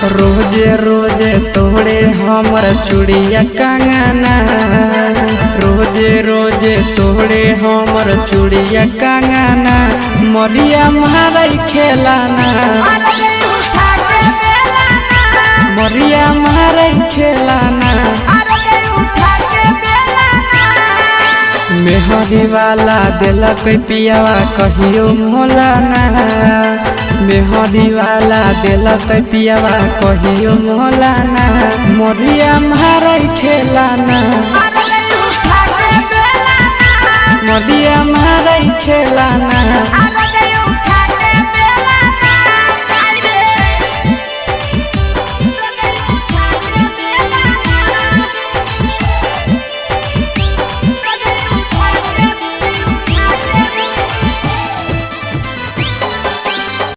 रोजे रोजे तोड़े हमर चूड़िया कंगना, रोजे रोजे तोड़े हमर चूड़िया कंगना, मरिया मारई खेलाना, मरिया मारई खेलाना। मेहदी वाला दिलक पियावा कहियो मोलाना, मेहदी वाला दिलक पियावा कहियो मोलाना, मरिया मारई खेलाना, मरिया मारई खेलाना।